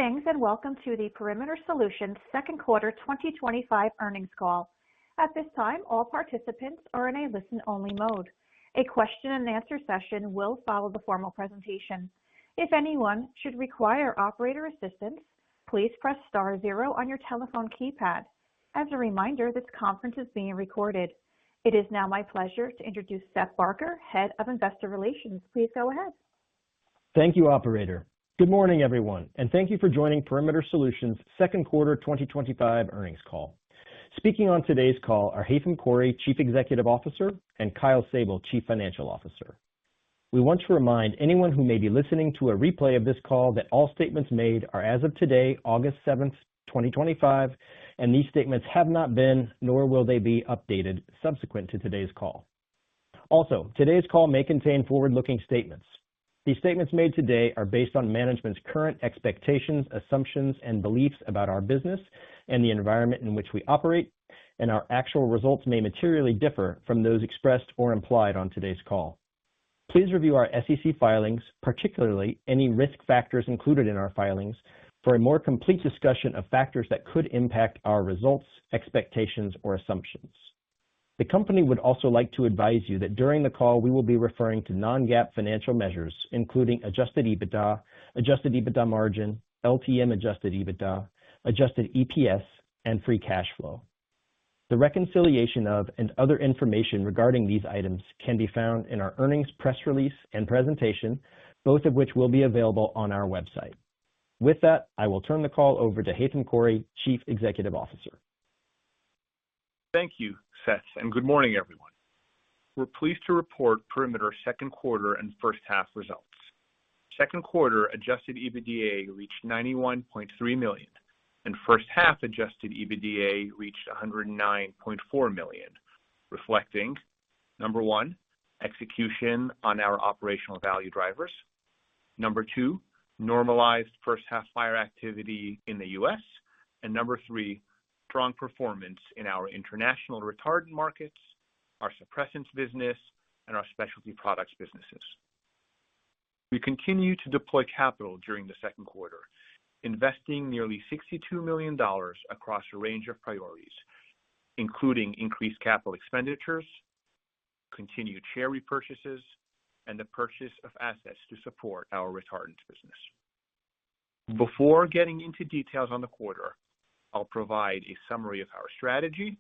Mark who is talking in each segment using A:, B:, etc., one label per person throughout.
A: Greetings and welcome to the Perimeter Solutions second quarter 2025 earnings call. At this time, all participants are in a listen-only mode. A question and answer session will follow the formal presentation. If anyone should require operator assistance, please press star zero on your telephone keypad. As a reminder, this conference is being recorded. It is now my pleasure to introduce Seth Barker, Head of Investor Relations. Please go ahead.
B: Thank you, Operator. Good morning, everyone, and thank you for joining Perimeter Solutions second quarter 2025 earnings call. Speaking on today's call are Haitham Khouri, Chief Executive Officer, and Kyle Sable, Chief Financial Officer. We want to remind anyone who may be listening to a replay of this call that all statements made are as of today, August 7th, 2025, and these statements have not been, nor will they be updated subsequent to today's call. Also, today's call may contain forward-looking statements. These statements made today are based on management's current expectations, assumptions, and beliefs about our business and the environment in which we operate, and our actual results may materially differ from those expressed or implied on today's call. Please review our SEC filings, particularly any risk factors included in our filings, for a more complete discussion of factors that could impact our results, expectations, or assumptions. The company would also like to advise you that during the call we will be referring to non-GAAP financial measures, including adjusted EBITDA margin, LTM adjusted EBITDA, adjusted EPS, and free cash flow. The reconciliation of and other information regarding these items can be found in our earnings press release and presentation, both of which will be available on our website. With that, I will turn the call over to Haitham Khouri, Chief Executive Officer.
C: Thank you, Seth, and good morning, everyone. We're pleased to report Perimeter's second quarter and first half results. Second quarter adjusted EBITDA reached $91.3 million, and first half adjusted EBITDA reached $109.4 million, reflecting, number one, execution on our operational value drivers, number two, normalized first half fire activity in the U.S., and number three, strong performance in our international retardant markets, our suppressants business, and our specialty products businesses. We continue to deploy capital during the second quarter, investing nearly $62 million across a range of priorities, including increased capital expenditures, continued share repurchases, and the purchase of assets to support our retardants business. Before getting into details on the quarter, I'll provide a summary of our strategy,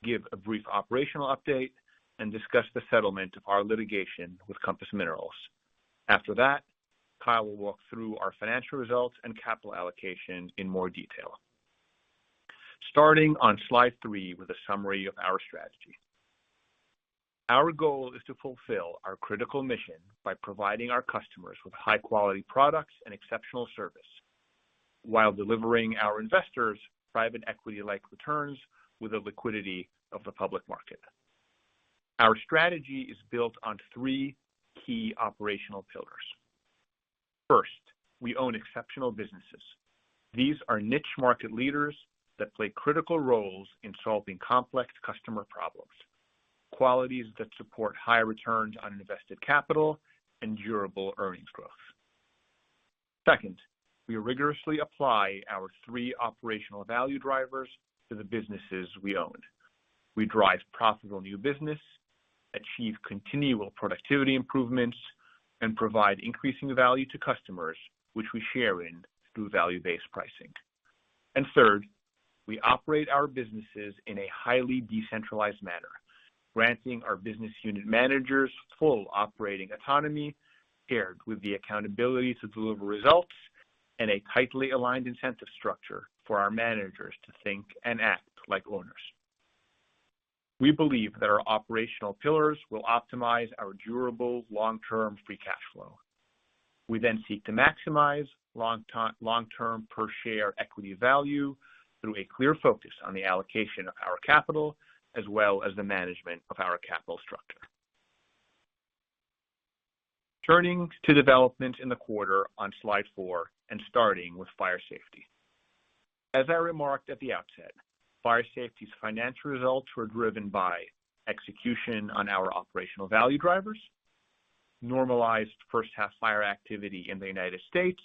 C: give a brief operational update, and discuss the settlement of our litigation with Compass Minerals. After that, Kyle will walk through our financial results and capital allocation in more detail. Starting on slide 3 with a summary of our strategy. Our goal is to fulfill our critical mission by providing our customers with high-quality products and exceptional service, while delivering our investors private equity-like returns with the liquidity of the public market. Our strategy is built on 3 key operational pillars. First, we own exceptional businesses. These are niche market leaders that play critical roles in solving complex customer problems, qualities that support high returns on invested capital and durable earnings growth. Second, we rigorously apply our 3 operational value drivers to the businesses we own. We drive profitable new business, achieve continual productivity improvements, and provide increasing value to customers, which we share in through value-based pricing. And third, we operate our businesses in a highly decentralized manner, granting our business unit managers full operating autonomy, paired with the accountability to deliver results and a tightly aligned incentive structure for our managers to think and act like owners. We believe that our operational pillars will optimize our durable long-term free cash flow. We then seek to maximize long-term per share equity value through a clear focus on the allocation of our capital as well as the management of our capital structure. Turning to development in the quarter on slide 4 and starting with fire safety. As I remarked at the outset, fire safety's financial results were driven by execution on our operational value drivers, normalized first half fire activity in the United States,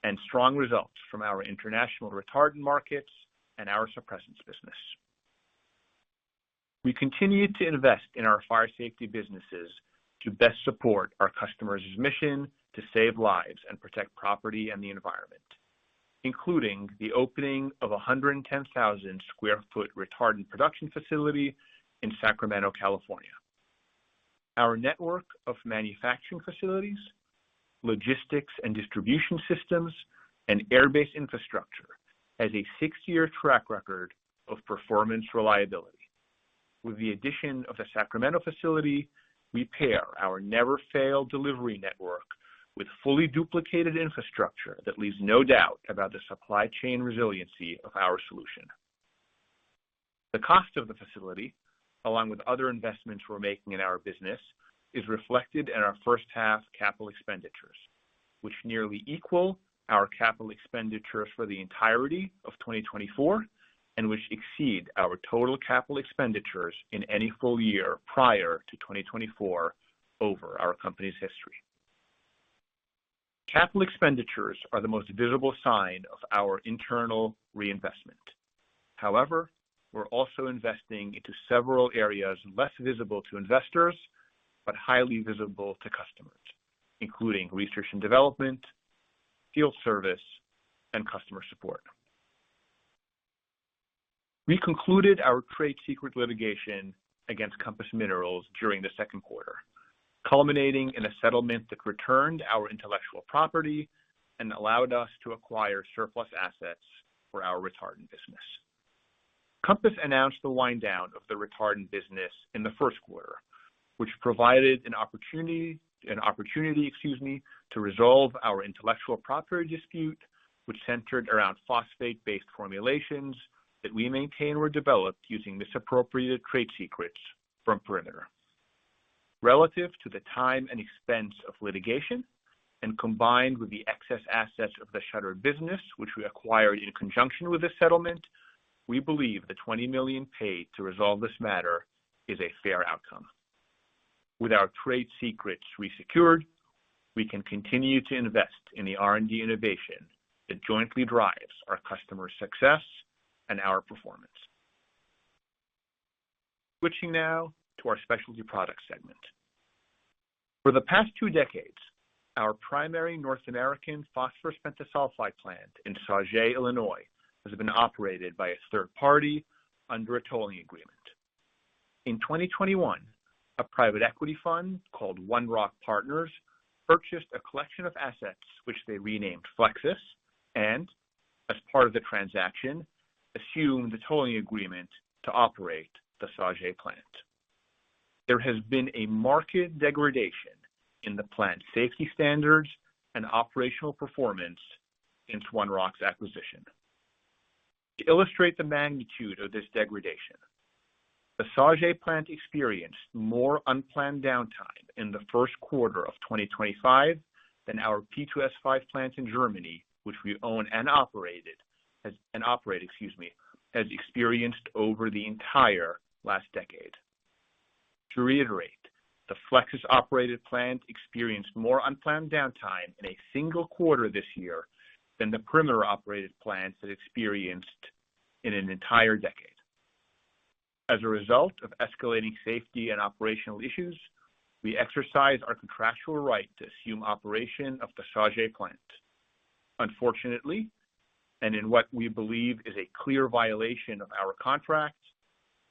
C: and strong results from our international retardant markets and our suppressants business. We continue to invest in our fire safety businesses to best support our customers' mission to save lives and protect property and the environment, including the opening of a 110,000 square foot retardant production facility in Sacramento, California. Our network of manufacturing facilities, logistics and distribution systems, and air-based infrastructure has a 6-year track record of performance reliability. With the addition of the Sacramento facility, we pair our never-fail delivery network with fully duplicated infrastructure that leaves no doubt about the supply chain resiliency of our solution. The cost of the facility, along with other investments we're making in our business, is reflected in our first half capital expenditures, which nearly equal our capital expenditures for the entirety of 2024 and which exceed our total capital expenditures in any full year prior to 2024 over our company's history. Capital expenditures are the most visible sign of our internal reinvestment. However, we're also investing into several areas less visible to investors, but highly visible to customers, including research and development, field service, and customer support. We concluded our trade secret litigation against Compass Minerals during the second quarter, culminating in a settlement that returned our intellectual property and allowed us to acquire surplus assets for our retardant business. Compass announced the wind down of the retardant business in the first quarter, which provided an opportunity to resolve our intellectual property dispute, which centered around phosphate-based formulations that we maintain were developed using misappropriated trade secrets from Perimeter. Relative to the time and expense of litigation, and combined with the excess assets of the shuttered business, which we acquired in conjunction with this settlement, we believe the $20 million paid to resolve this matter is a fair outcome. With our trade secrets resecured, we can continue to invest in the R&D innovation that jointly drives our customers' success and our performance. Switching now to our specialty products segment. For the past 2 decades, our primary North American phosphorus pentasulfide plant in Sauget, Illinois, has been operated by a third party under a tolling agreement. In 2021, a private equity fund called One Rock Partners purchased a collection of assets which they renamed Flexus and, as part of the transaction, assumed the tolling agreement to operate the Sauget plant. There has been a marked degradation in the plant safety standards and operational performance since One Rock's acquisition. To illustrate the magnitude of this degradation, the Sauget plant experienced more unplanned downtime in the first quarter of 2025 than our P2S5 plant in Germany, which we own and operate, has experienced over the entire last decade. To reiterate, the Flexus operated plant experienced more unplanned downtime in a single quarter this year than the Perimeter operated plants had experienced in an entire decade. As a result of escalating safety and operational issues, we exercise our contractual right to assume operation of the Sauget plant. Unfortunately, and in what we believe is a clear violation of our contract,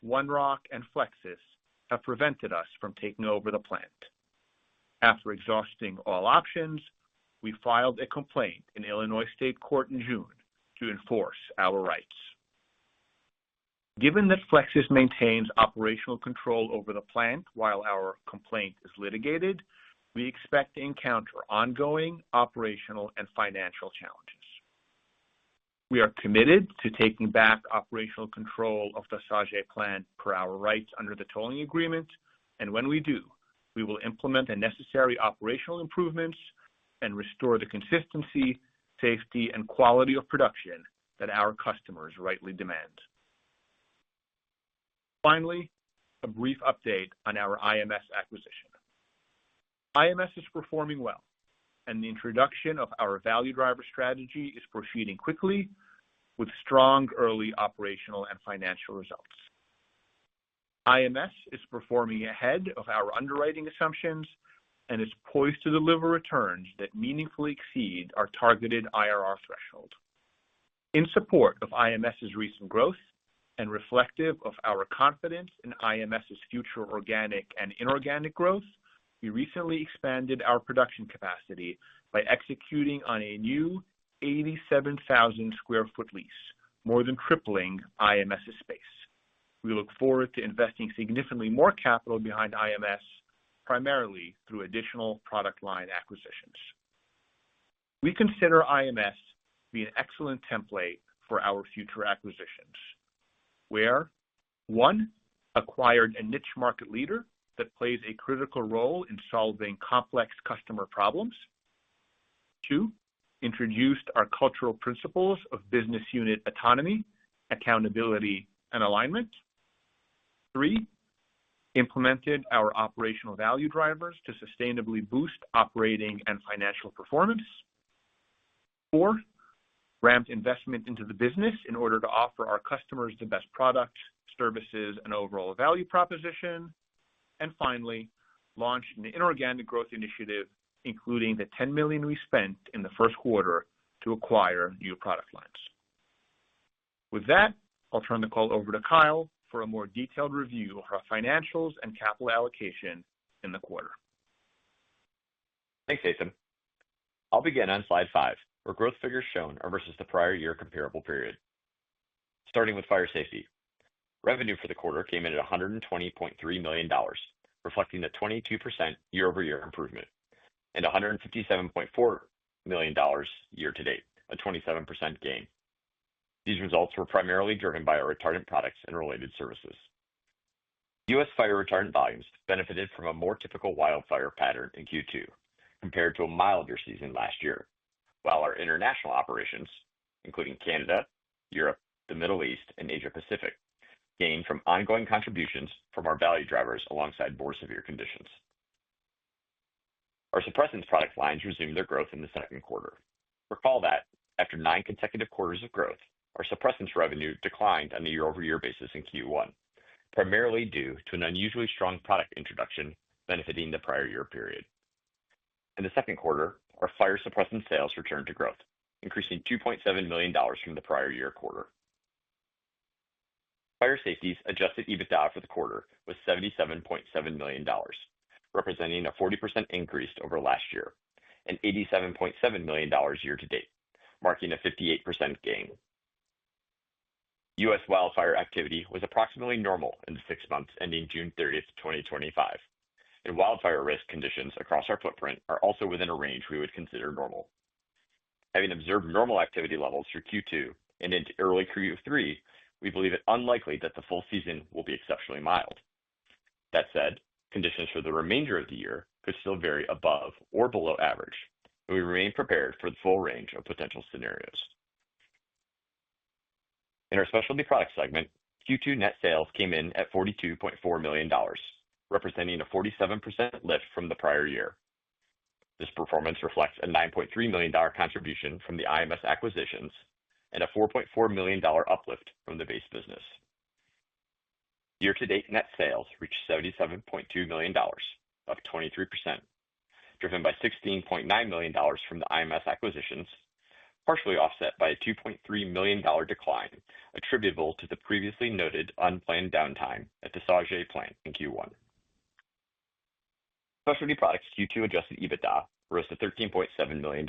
C: One Rock and Flexus have prevented us from taking over the plant. After exhausting all options, we filed a complaint in Illinois State Court in June to enforce our rights. Given that Flexus maintains operational control over the plant while our complaint is litigated, we expect to encounter ongoing operational and financial challenges. We are committed to taking back operational control of the Sauget plant per our rights under the tolling agreement, and when we do, we will implement the necessary operational improvements and restore the consistency, safety, and quality of production that our customers rightly demand. Finally, a brief update on our IMS acquisition. IMS is performing well, and the introduction of our value driver strategy is proceeding quickly with strong early operational and financial results. IMS is performing ahead of our underwriting assumptions and is poised to deliver returns that meaningfully exceed our targeted IRR threshold. In support of IMS's recent growth and reflective of our confidence in IMS's future organic and inorganic growth, we recently expanded our production capacity by executing on a new 87,000 square foot lease, more than tripling IMS's space. We look forward to investing significantly more capital behind IMS, primarily through additional product line acquisitions. We consider IMS to be an excellent template for our future acquisitions, where 1, acquired a niche market leader that plays a critical role in solving complex customer problems. 2, introduced our cultural principles of business unit autonomy, accountability, and alignment. 3, implemented our operational value drivers to sustainably boost operating and financial performance. 4, ramped investment into the business in order to offer our customers the best products, services, and overall value proposition. And finally, launched an inorganic growth initiative, including the $10 million we spent in the first quarter to acquire new product lines. With that, I'll turn the call over to Kyle for a more detailed review of our financials and capital allocation in the quarter.
D: Thanks, Haitham. I'll begin on slide 5, where growth figures shown are versus the prior year comparable period. Starting with fire safety. Revenue for the quarter came in at $120.3 million, reflecting a 22% year-over-year improvement, and $157.4 million year-to-date, a 27% gain. These results were primarily driven by our retardant products and related services. U.S. fire retardant volumes benefited from a more typical wildfire pattern in Q2 compared to a milder season last year, while our international operations, including Canada, Europe, the Middle East, and Asia Pacific, gained from ongoing contributions from our value drivers alongside more severe conditions. Our suppressants product lines resumed their growth in the second quarter. Recall that, after 9 consecutive quarters of growth, our suppressants revenue declined on a year-over-year basis in Q1, primarily due to an unusually strong product introduction benefiting the prior year period. In the second quarter, our fire suppressant sales returned to growth, increasing $2.7 million from the prior year quarter. Fire safety's adjusted EBITDA for the quarter was $77.7 million, representing a 40% increase over last year, and $87.7 million year-to-date, marking a 58% gain. U.S. wildfire activity was approximately normal in the 6 months ending June 30th, 2025, and wildfire risk conditions across our footprint are also within a range we would consider normal. Having observed normal activity levels through Q2 and into early Q3, we believe it unlikely that the full season will be exceptionally mild. That said, conditions for the remainder of the year could still vary above or below average, and we remain prepared for the full range of potential scenarios. In our specialty products segment, Q2 net sales came in at $42.4 million, representing a 47% lift from the prior year. This performance reflects a $9.3 million contribution from the IMS acquisitions and a $4.4 million uplift from the base business. Year-to-date net sales reached $77.2 million, up 23%, driven by $16.9 million from the IMS acquisitions, partially offset by a $2.3 million decline attributable to the previously noted unplanned downtime at the Sauget plant in Q1. Specialty products Q2 adjusted EBITDA rose to $13.7 million,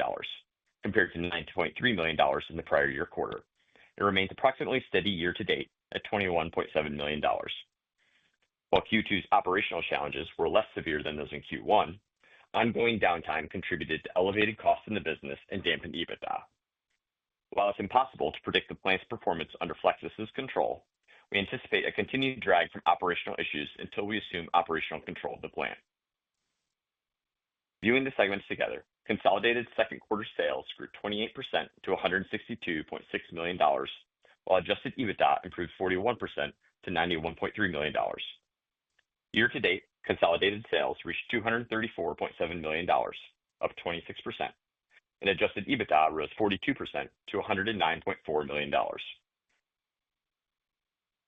D: compared to $9.3 million in the prior year quarter. It remains approximately steady year-to-date at $21.7 million. While Q2's operational challenges were less severe than those in Q1, ongoing downtime contributed to elevated costs in the business and dampened EBITDA. While it's impossible to predict the plant's performance under Flexsys's control, we anticipate a continued drag from operational issues until we assume operational control of the plant. Viewing the segments together, consolidated second quarter sales grew 28% to $162.6 million, while adjusted EBITDA improved 41% to $91.3 million. Year-to-date, consolidated sales reached $234.7 million, up 26%, and adjusted EBITDA rose 42% to $109.4 million.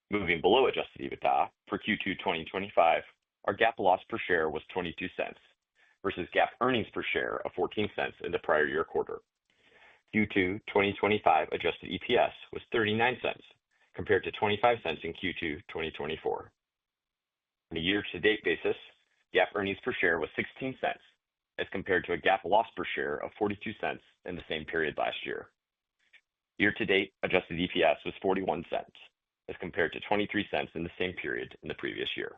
D: Moving below adjusted EBITDA for Q2 2025, our GAAP loss per share was $0.22 versus GAAP earnings per share of $0.14 in the prior year quarter. Q2 2025 adjusted EPS was $0.39 compared to $0.25 in Q2 2024. On a year-to-date basis, GAAP earnings per share was $0.16 as compared to a GAAP loss per share of $0.42 in the same period last year. Year-to-date adjusted EPS was $0.41 as compared to $0.23 in the same period in the previous year.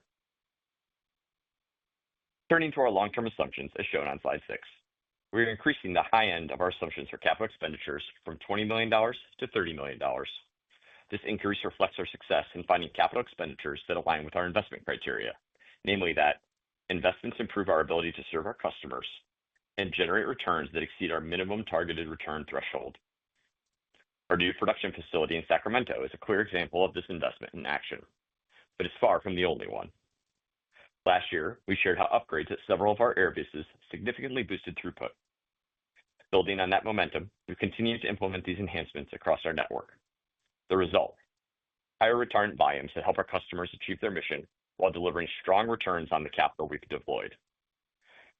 D: Turning to our long-term assumptions as shown on slide 6, we are increasing the high end of our assumptions for capital expenditures from $20 million to $30 million. This increase reflects our success in finding capital expenditures that align with our investment criteria, namely that investments improve our ability to serve our customers and generate returns that exceed our minimum targeted return threshold. Our new production facility in Sacramento is a clear example of this investment in action, but it's far from the only one. Last year, we shared how upgrades at several of our air bases significantly boosted throughput. Building on that momentum, we've continued to implement these enhancements across our network. The result: higher retardant volumes that help our customers achieve their mission while delivering strong returns on the capital we've deployed.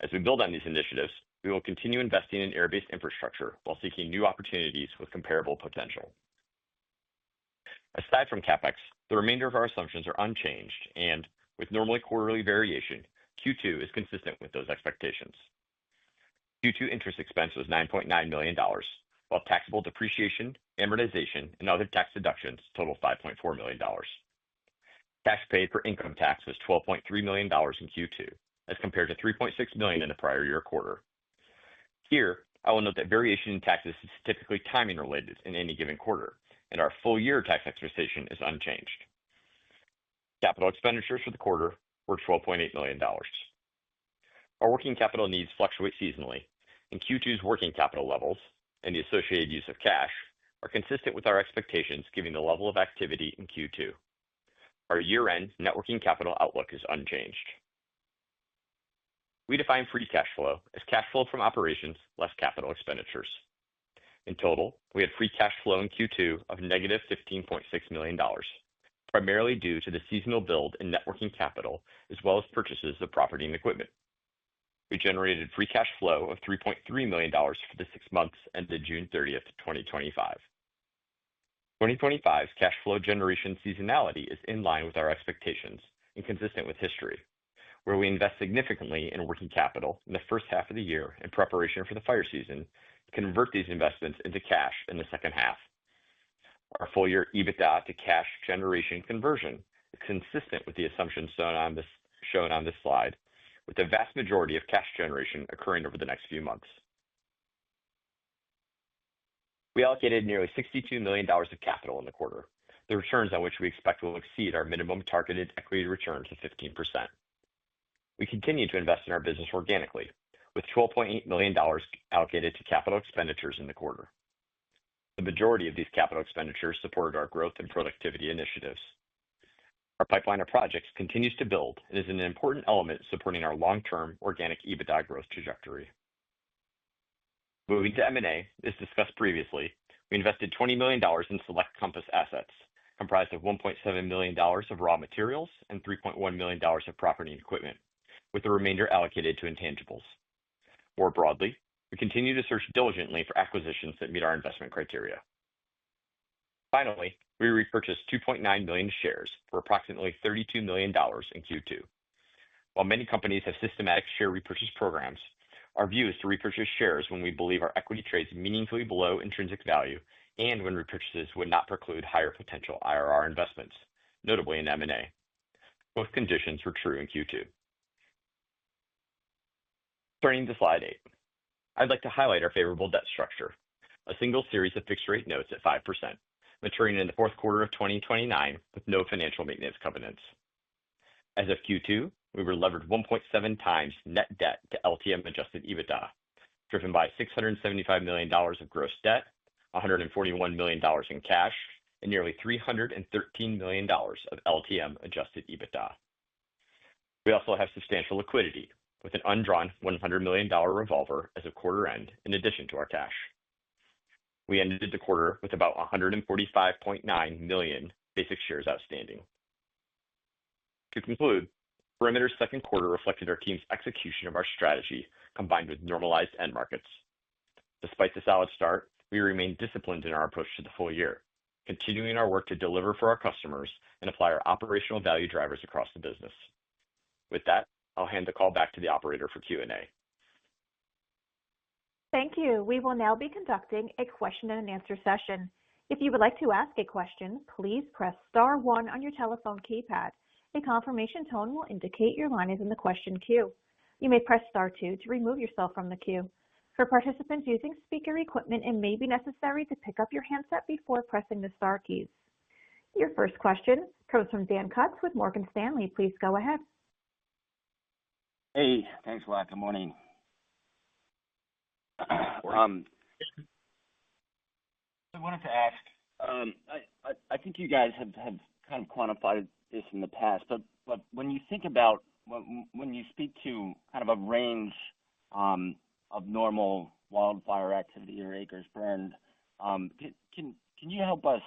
D: As we build on these initiatives, we will continue investing in air-based infrastructure while seeking new opportunities with comparable potential. Aside from CapEx, the remainder of our assumptions are unchanged, and with normally quarterly variation, Q2 is consistent with those expectations. Q2 interest expense was $9.9 million, while taxable depreciation, amortization, and other tax deductions totaled $5.4 million. Tax paid for income tax was $12.3 million in Q2, as compared to $3.6 million in the prior year quarter. Here, I will note that variation in taxes is typically timing related in any given quarter, and our full year tax expectation is unchanged. Capital expenditures for the quarter were $12.8 million. Our working capital needs fluctuate seasonally, and Q2's working capital levels and the associated use of cash are consistent with our expectations given the level of activity in Q2. Our year-end net working capital outlook is unchanged. We define free cash flow as cash flow from operations less capital expenditures. In total, we had free cash flow in Q2 of negative $15.6 million, primarily due to the seasonal build in net working capital as well as purchases of property and equipment. We generated free cash flow of $3.3 million for the 6 months ended June 30, 2025. 2025's cash flow generation seasonality is in line with our expectations and consistent with history, where we invest significantly in working capital in the first half of the year in preparation for the fire season and convert these investments into cash in the second half. Our full year EBITDA to cash generation conversion is consistent with the assumptions shown on this slide, with the vast majority of cash generation occurring over the next few months. We allocated nearly $62 million of capital in the quarter, the returns on which we expect will exceed our minimum targeted equity returns of 15%. We continue to invest in our business organically, with $12.8 million allocated to capital expenditures in the quarter. The majority of these capital expenditures supported our growth and productivity initiatives. Our pipeline of projects continues to build and is an important element supporting our long-term organic EBITDA growth trajectory. Moving to M&A, as discussed previously, we invested $20 million in select Compass assets, comprised of $1.7 million of raw materials and $3.1 million of property and equipment, with the remainder allocated to intangibles. More broadly, we continue to search diligently for acquisitions that meet our investment criteria. Finally, we repurchased 2.9 million shares for approximately $32 million in Q2. While many companies have systematic share repurchase programs, our view is to repurchase shares when we believe our equity trades meaningfully below intrinsic value and when repurchases would not preclude higher potential IRR investments, notably in M&A. Both conditions were true in Q2. Turning to slide 8, I'd like to highlight our favorable debt structure, a single series of fixed rate notes at 5%, maturing in the fourth quarter of 2029 with no financial maintenance covenants. As of Q2, we were levered 1.7 times net debt to LTM adjusted EBITDA, driven by $675 million of gross debt, $141 million in cash, and nearly $313 million of LTM adjusted EBITDA. We also have substantial liquidity, with an undrawn $100 million revolver as of quarter end in addition to our cash. We ended the quarter with about 145.9 million basic shares outstanding. To conclude, Perimeter's second quarter reflected our team's execution of our strategy combined with normalized end markets. Despite the solid start, we remain disciplined in our approach to the full year, continuing our work to deliver for our customers and apply our operational value drivers across the business. With that, I'll hand the call back to the operator for Q&A.
A: Thank you. We will now be conducting a question and answer session. If you would like to ask a question, please press star one on your telephone keypad. A confirmation tone will indicate your line is in the question queue. You may press star two to remove yourself from the queue. For participants using speaker equipment, it may be necessary to pick up your handset before pressing the star keys. Your first question comes from Dan Kutz with Morgan Stanley. Please go ahead.
E: Hey, thanks a lot. Good morning. I wanted to ask, I think you guys have kind of quantified this in the past, but when you think about, when you speak to kind of a range of normal wildfire activity or acres burned, can you help us,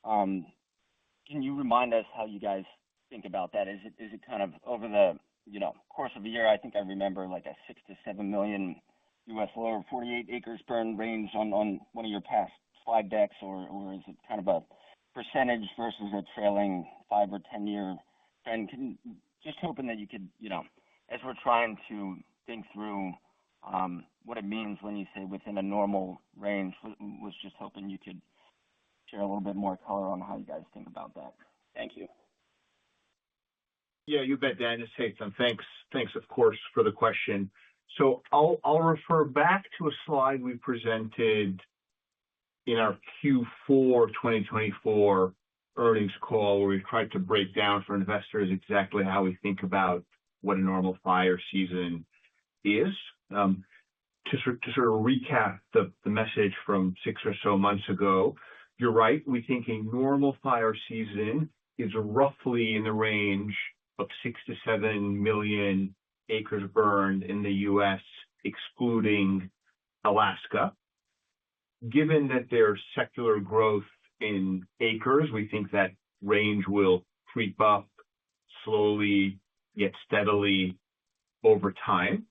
E: can you remind us how you guys think about that? Is it kind of over the course of a year? I think I remember like a 6 to 7 million U.S. lower 48 acres burned range on one of your past slide decks, or is it kind of a percentage versus a trailing 5 or 10 year trend? Just hoping that you could, as we're trying to think through what it means when you say within a normal range, was just hoping you could share a little bit more color on how you guys think about that. Thank you.
C: Yeah, you bet, Dan. It's Haitham. Thanks, of course, for the question. So I'll refer back to a slide we presented in our Q4 2024 earnings call, where we tried to break down for investors exactly how we think about what a normal fire season is. To sort of recap the message from 6 or so months ago, you're right. We think a normal fire season is roughly in the range of 6 to 7 million acres burned in the U.S., excluding Alaska. Given that there's secular growth in acres, we think that range will creep up slowly yet steadily over time.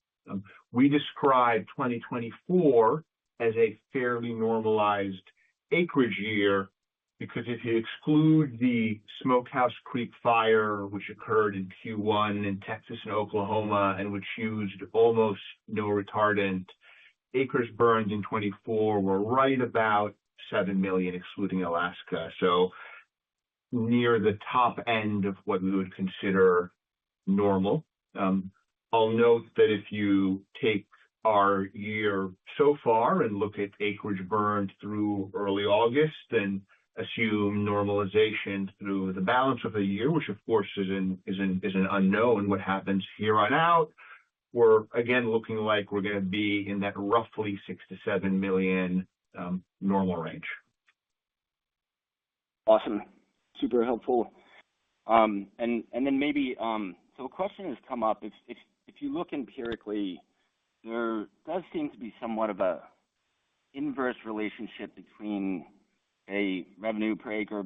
C: We describe 2024 as a fairly normalized acreage year because if you exclude the Smokehouse Creek fire, which occurred in Q1 in Texas and Oklahoma, and which used almost no retardant, acres burned in 24 were right about 7 million, excluding Alaska. So near the top end of what we would consider normal. I'll note that if you take our year so far and look at acreage burned through early August and assume normalization through the balance of the year, which of course is an unknown what happens here on out, we're again looking like we're going to be in that roughly 6 to 7 million normal range.
E: Awesome. Super helpful. And then maybe, so a question has come up. If you look empirically, there does seem to be somewhat of a inverse relationship between a revenue per acre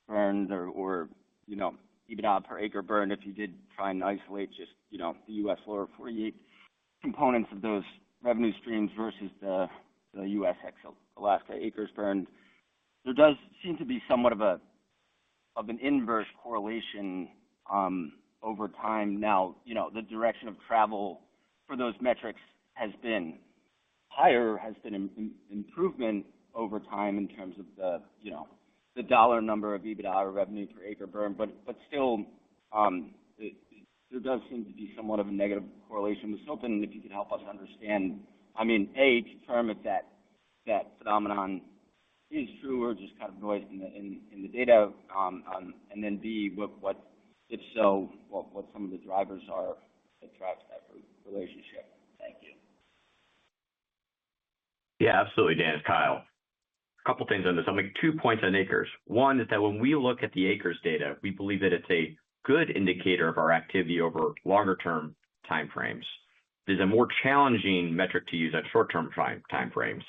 E: burned or EBITDA per acre burned, if you did try and isolate just, the U.S. lower 48 components of those revenue streams versus the U.S. ex-Alaska acres burned. There does seem to be somewhat of an inverse correlation over time. Now, the direction of travel for those metrics has been higher, has been an improvement over time in terms of the dollar number of EBITDA or revenue per acre burn, but still there does seem to be somewhat of a negative correlation. I was hoping if you could help us understand, A, confirm if that phenomenon is true or just kind of noise in the data, and then B, what if so, what some of the drivers are that drives that relationship. Thank you.
D: Yeah, absolutely, Dan. It's Kyle. A couple things on this. I'll make 2 points on acres. One is that when we look at the acres data, we believe that it's a good indicator of our activity over longer term timeframes. is a more challenging metric to use at short-term time frames.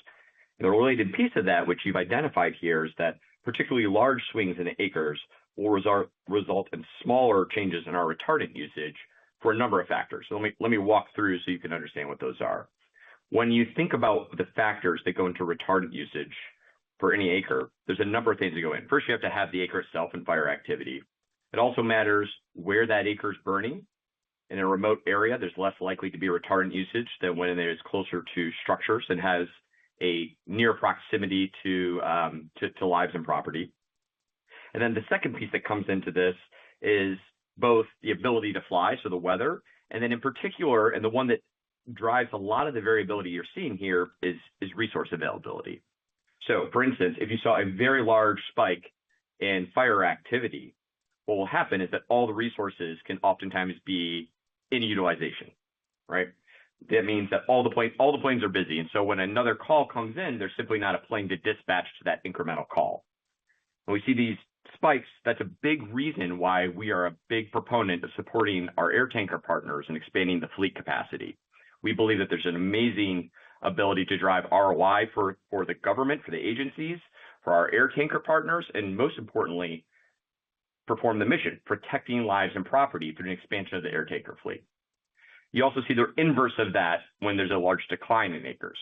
D: And the related piece of that, which you've identified here, is that particularly large swings in acres will result in smaller changes in our retardant usage for a number of factors. So let me walk through so you can understand what those are. When you think about the factors that go into retardant usage for any acre, there's a number of things that go in. First, you have to have the acre itself and fire activity. It also matters where that acre is burning. In a remote area, there's less likely to be retardant usage than when it is closer to structures and has a near proximity to lives and property. And then the second piece that comes into this is both the ability to fly, so the weather, and then in particular, and the one that drives a lot of the variability you're seeing here is resource availability. So for instance, if you saw a very large spike in fire activity, what will happen is that all the resources can oftentimes be in utilization, right? That means that all the planes are busy. And so when another call comes in, there's simply not a plane to dispatch to that incremental call. When we see these spikes, that's a big reason why we are a big proponent of supporting our air tanker partners and expanding the fleet capacity. We believe that there's an amazing ability to drive ROI for the government, for the agencies, for our air tanker partners, and most importantly, perform the mission, protecting lives and property through an expansion of the air tanker fleet. You also see the inverse of that when there's a large decline in acres.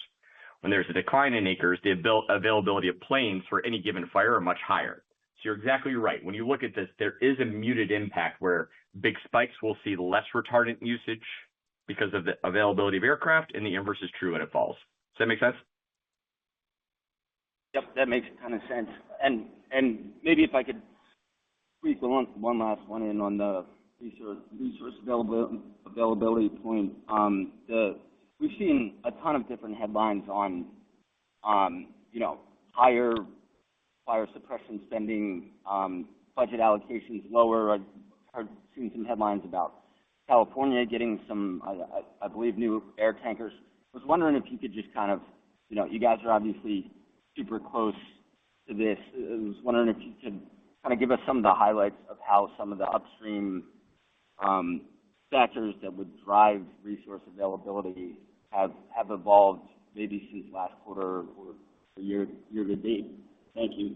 D: When there's a decline in acres, the availability of planes for any given fire are much higher. So you're exactly right. When you look at this, there is a muted impact where big spikes will see less retardant usage because of the availability of aircraft, and the inverse is true when it falls. Does that make sense?
E: Yep, that makes a ton of sense. And maybe if I could squeeze one last one in on the resource availability point. We've seen a ton of different headlines on higher fire suppression spending, budget allocations lower. I've seen some headlines about California getting some, I believe, new air tankers. I was wondering if you could just kind of, you guys are obviously super close to this. I was wondering if you could kind of give us some of the highlights of how some of the upstream factors that would drive resource availability have evolved maybe since last quarter or year to date. Thank you.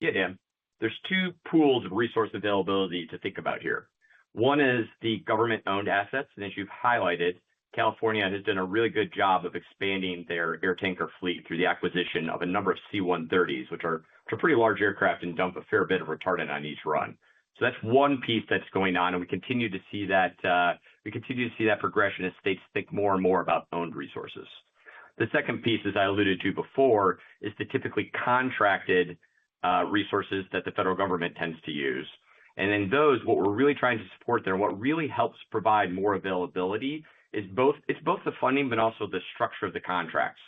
D: Yeah, Dan. There's two pools of resource availability to think about here. One is the government-owned assets, and as you've highlighted, California has done a really good job of expanding their air tanker fleet through the acquisition of a number of C-130s, which are pretty large aircraft and dump a fair bit of retardant on each run. So that's one piece that's going on, and we continue to see that progression as states think more and more about owned resources. The second piece, as I alluded to before, is the typically contracted resources that the federal government tends to use. And in those, what we're really trying to support there, what really helps provide more availability is both the funding, but also the structure of the contracts.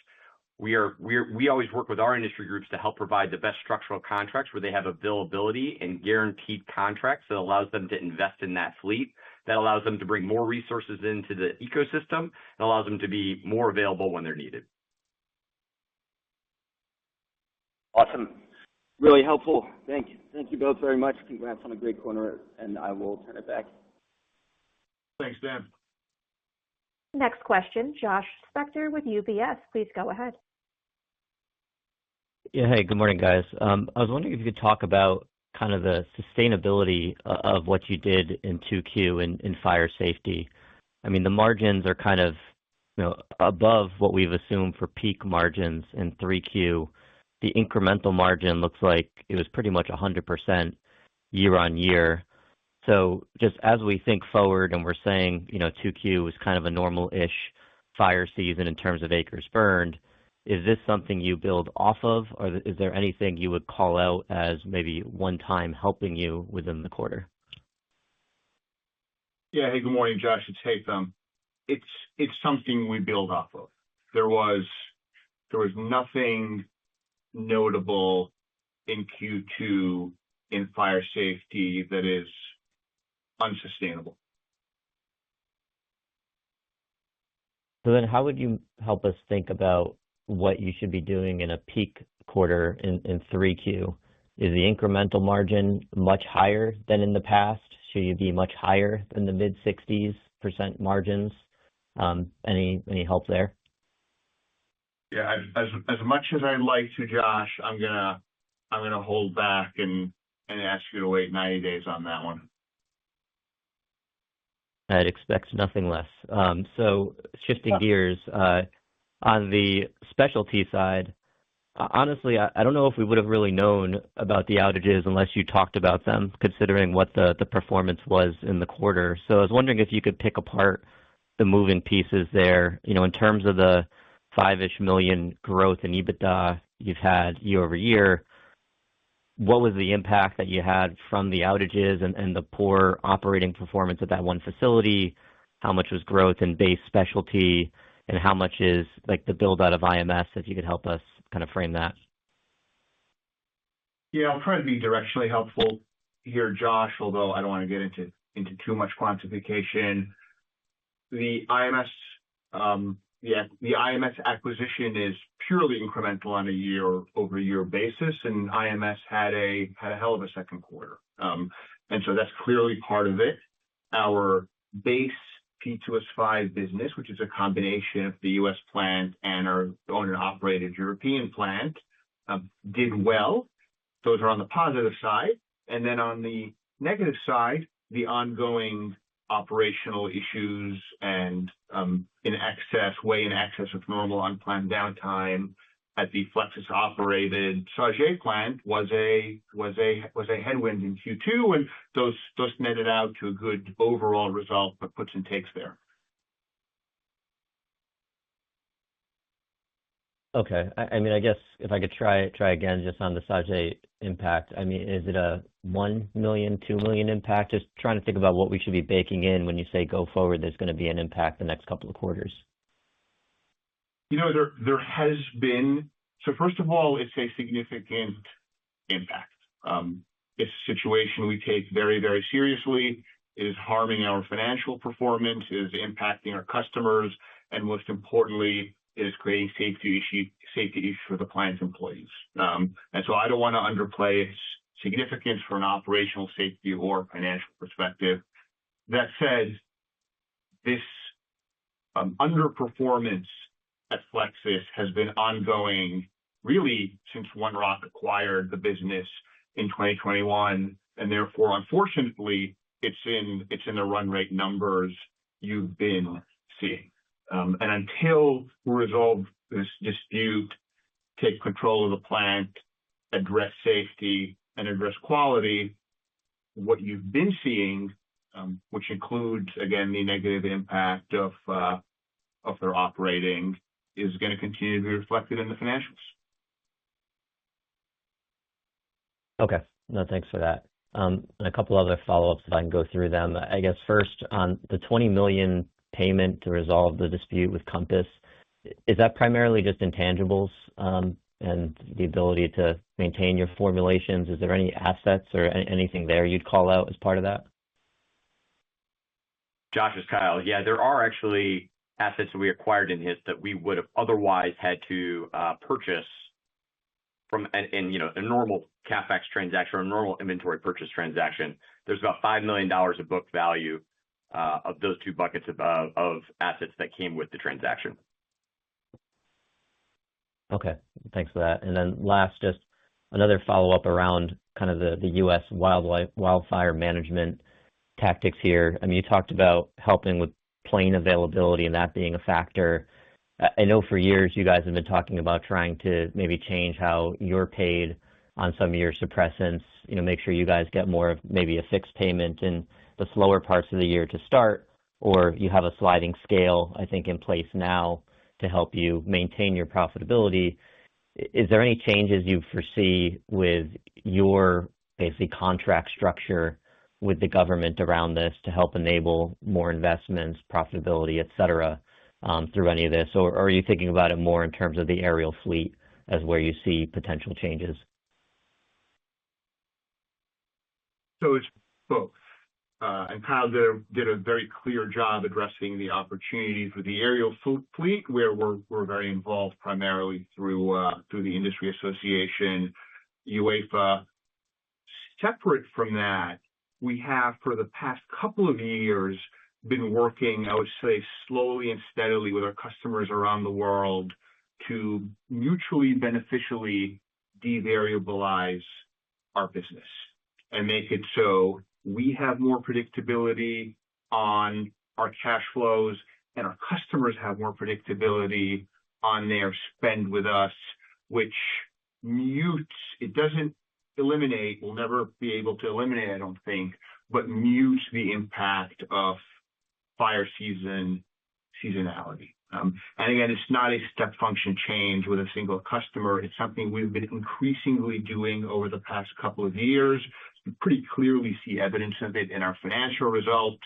D: We always work with our industry groups to help provide the best structural contracts where they have availability and guaranteed contracts that allows them to invest in that fleet, that allows them to bring more resources into the ecosystem, and allows them to be more available when they're needed.
E: Awesome. Really helpful. Thank you both very much. Congrats on a great quarter, and I will turn it back.
C: Thanks, Dan.
A: Next question, Josh Spector with UBS. Please go ahead.
F: Yeah, hey, good morning, guys. I was wondering if you could talk about kind of the sustainability of what you did in 2Q in fire safety. I mean, the margins are kind of above what we've assumed for peak margins in 3Q. The incremental margin looks like it was pretty much 100% year on year. So just as we think forward and we're saying, 2Q was kind of a normal-ish fire season in terms of acres burned, is this something you build off of, or is there anything you would call out as maybe one time helping you within the quarter?
C: Yeah. Hey, good morning, Josh. It's Haitham. It's something we build off of. There was nothing notable in Q2 in fire safety that is unsustainable.
F: So then how would you help us think about what you should be doing in a peak quarter in 3Q? Is the incremental margin much higher than in the past? Should you be much higher than the mid-60s% margins? Any help there?
C: Yeah, as much as I'd like to, Josh, I'm gonna hold back and ask you to wait 90 days on that one.
F: I'd expect nothing less. So shifting gears, on the specialty side, honestly, I don't know if we would have really known about the outages unless you talked about them, considering what the performance was in the quarter. So I was wondering if you could pick apart the moving pieces there, in terms of the $5-ish million growth in EBITDA you've had year over year. What was the impact that you had from the outages and the poor operating performance at that one facility? How much was growth in base specialty, and how much is like the build out of IMS? If you could help us kind of frame that.
C: Yeah, I'll try to be directionally helpful here, Josh, although I don't want to get into too much quantification. The IMS acquisition is purely incremental on a year-over-year basis, and IMS had a hell of a second quarter. And so that's clearly part of it. Our base P2S5 business, which is a combination of the U.S. plant and our owned and operated European plant, did well. Those are on the positive side. And then on the negative side, the ongoing operational issues and way in excess of normal unplanned downtime at the Flexus operated Sauget plant was a headwind in Q2, and those netted out to a good overall result, but puts and takes there.
F: Okay. I mean, I guess if I could try again just on the Sauget impact. I mean, is it a $1 million, $2 million impact? Just trying to think about what we should be baking in when you say go forward, there's going to be an impact the next couple of quarters.
C: There has been. So first of all, it's a significant impact. It's a situation we take very, very seriously. It is harming our financial performance, it is impacting our customers, and most importantly, it is creating safety issues for the plant's employees. And so I don't want to underplay its significance from an operational safety or financial perspective. That said, this underperformance at Flexus has been ongoing really since One Rock acquired the business in 2021, and therefore, unfortunately, it's in the run rate numbers you've been seeing. And until we resolve this dispute, take control of the plant, address safety, and address quality, what you've been seeing, which includes, again, the negative impact of their operating, is going to continue to be reflected in the financials.
F: Okay. No, thanks for that. And a couple other follow-ups if I can go through them. I guess first on the $20 million payment to resolve the dispute with Compass, is that primarily just intangibles and the ability to maintain your formulations? Is there any assets or anything there you'd call out as part of that?
D: Josh, is Kyle. Yeah, there are actually assets that we acquired in HIT that we would have otherwise had to purchase from in a normal CapEx transaction or a normal inventory purchase transaction. There's about $5 million of book value of those two buckets of assets that came with the transaction.
F: Okay, thanks for that. And then last, just another follow-up around kind of the U.S. wildfire management tactics here. I mean, you talked about helping with plane availability and that being a factor. I know for years you guys have been talking about trying to maybe change how you're paid on some of your suppressants, make sure you guys get more of maybe a fixed payment in the slower parts of the year to start, or you have a sliding scale, I think, in place now to help you maintain your profitability. Is there any changes you foresee with your basically contract structure with the government around this to help enable more investments, profitability, et cetera, through any of this? Or are you thinking about it more in terms of the aerial fleet as where you see potential changes?
C: So it's both. And Kyle did a very clear job addressing the opportunity for the aerial fleet, where we're very involved primarily through the industry association, UEFA. Separate from that, we have for the past couple of years been working, I would say, slowly and steadily with our customers around the world to mutually beneficially devariabilize our business and make it so we have more predictability on our cash flows and our customers have more predictability on their spend with us, which mutes, it doesn't eliminate, we'll never be able to eliminate, I don't think, but mutes the impact of fire seasonality. And again, it's not a step function change with a single customer. It's something we've been increasingly doing over the past couple of years. You pretty clearly see evidence of it in our financial results.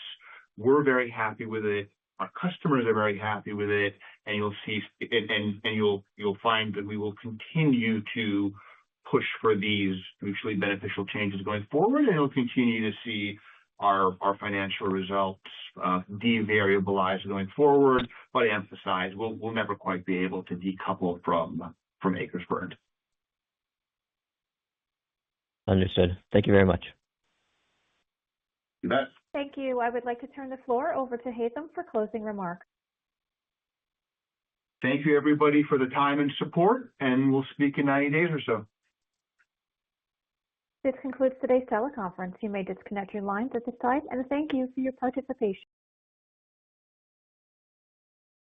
C: We're very happy with it. Our customers are very happy with it, and you'll see, and you'll find that we will continue to push for these mutually beneficial changes going forward, and you'll continue to see our financial results devariabilize going forward. But I emphasize, we'll never quite be able to decouple from acres burned.
F: Understood. Thank you very much.
C: You bet.
A: Thank you. I would like to turn the floor over to Haitham for closing remarks.
C: Thank you, everybody, for the time and support, and we'll speak in 90 days or so.
A: This concludes today's teleconference. You may disconnect your lines at this time, and thank you for your participation.